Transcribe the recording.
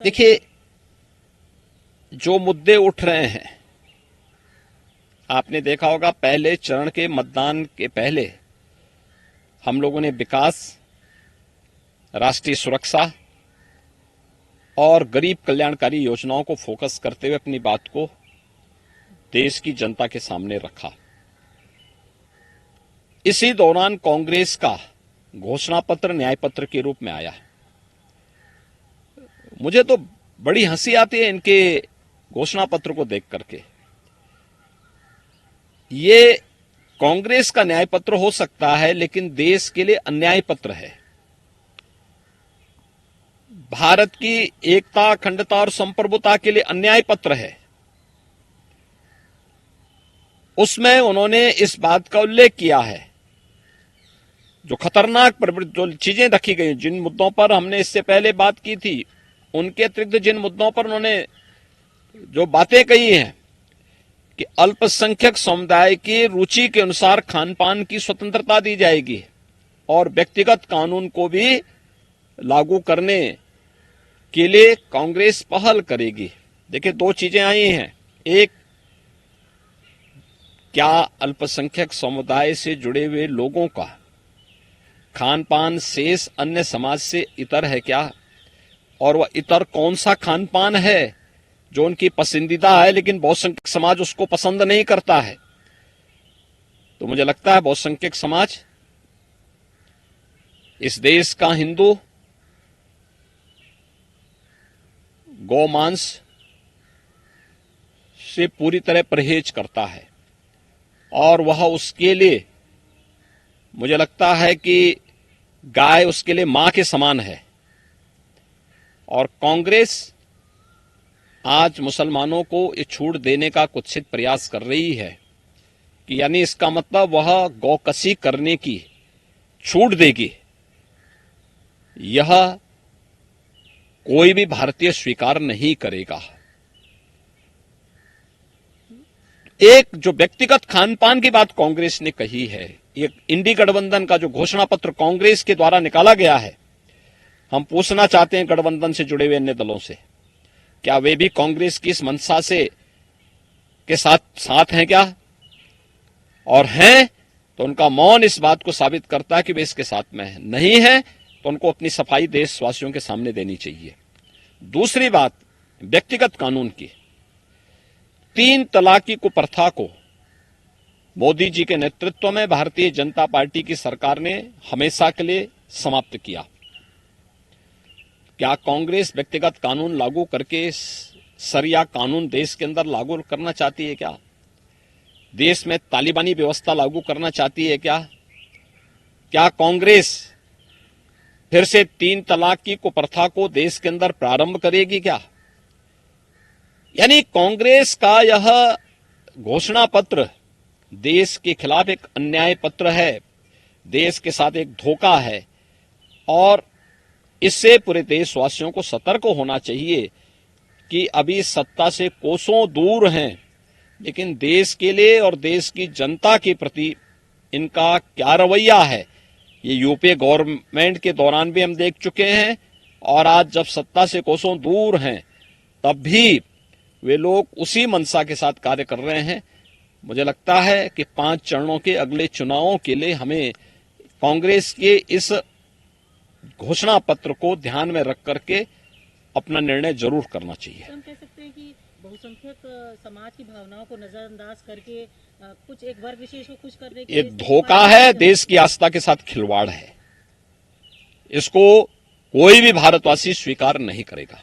देखिए, जो मुद्दे उठ रहे हैं, आपने देखा होगा पहले चरण के मतदान के पहले हम लोगों ने विकास, राष्ट्रीय सुरक्षा और गरीब कल्याणकारी योजनाओं को फोकस करते हुए अपनी बात को देश की जनता के सामने रखा। इसी दौरान कांग्रेस का घोषणा पत्र न्याय पत्र के रूप में आया। मुझे तो बड़ी हंसी आती है इनके घोषणा पत्र को देख करके। ये कांग्रेस का न्याय पत्र हो सकता है, लेकिन देश के लिए अन्याय पत्र है। भारत की एकता, अखंडता और संप्रभुता के लिए अन्याय पत्र है। उसमें उन्होंने इस बात का उल्लेख किया है, जो खतरनाक जो चीजें रखी गई, जिन मुद्दों पर हमने इससे पहले बात की थी, उनके अतिरिक्त जिन मुद्दों पर उन्होंने जो बातें कही हैं कि अल्पसंख्यक समुदाय की रुचि के अनुसार खान पान की स्वतंत्रता दी जाएगी और व्यक्तिगत कानून को भी लागू करने के लिए कांग्रेस पहल करेगी। देखिए, दो चीजें आई हैं। एक, क्या अल्पसंख्यक समुदाय से जुड़े हुए लोगों का खान पान शेष अन्य समाज से इतर है क्या, और वह इतर कौन सा खान पान है जो उनकी पसंदीदा है लेकिन बहुसंख्यक समाज उसको पसंद नहीं करता है। तो मुझे लगता है बहुसंख्यक समाज, इस देश का हिंदू, गौमांस से पूरी तरह परहेज करता है और वह उसके लिए, मुझे लगता है कि गाय उसके लिए मां के समान है। और कांग्रेस आज मुसलमानों को ये छूट देने का कुत्सित प्रयास कर रही है कि यानी इसका मतलब वह गौकसी करने की छूट देगी। यह कोई भी भारतीय स्वीकार नहीं करेगा। एक जो व्यक्तिगत खान पान की बात कांग्रेस ने कही है, ये इंडी गठबंधन का जो घोषणा पत्र कांग्रेस के द्वारा निकाला गया है, हम पूछना चाहते हैं गठबंधन से जुड़े हुए अन्य दलों से, क्या वे भी कांग्रेस की इस मंशा से के साथ हैं क्या? और हैं तो उनका मौन इस बात को साबित करता है कि वे इसके साथ में हैं। नहीं है तो उनको अपनी सफाई देशवासियों के सामने देनी चाहिए। दूसरी बात, व्यक्तिगत कानून की, 3 तलाक की कुप्रथा को मोदी जी के नेतृत्व में भारतीय जनता पार्टी की सरकार ने हमेशा के लिए समाप्त किया। क्या कांग्रेस व्यक्तिगत कानून लागू करके सरिया कानून देश के अंदर लागू करना चाहती है क्या? देश में तालिबानी व्यवस्था लागू करना चाहती है क्या? क्या कांग्रेस फिर से 3 तलाक की कुप्रथा को देश के अंदर प्रारंभ करेगी क्या? यानी कांग्रेस का यह घोषणा पत्र देश के खिलाफ एक अन्याय पत्र है, देश के साथ एक धोखा है और इससे पूरे देशवासियों को सतर्क होना चाहिए कि अभी सत्ता से कोसों दूर हैं, लेकिन देश के लिए और देश की जनता के प्रति इनका क्या रवैया है, ये यूपीए गवर्नमेंट के दौरान भी हम देख चुके हैं और आज जब सत्ता से कोसों दूर हैं तब भी वे लोग उसी मंशा के साथ कार्य कर रहे हैं। मुझे लगता है कि 5 चरणों के अगले चुनावों के लिए हमें कांग्रेस के इस घोषणा पत्र को ध्यान में रख करके अपना निर्णय जरूर करना चाहिए। हम कह सकते हैं कि बहुसंख्यक समाज की भावनाओं को नजरअंदाज करके कुछ एक वर्ग विशेष को खुश करने के ये धोखा है, देश की आस्था के साथ खिलवाड़ है। इसको कोई भी भारतवासी स्वीकार नहीं करेगा।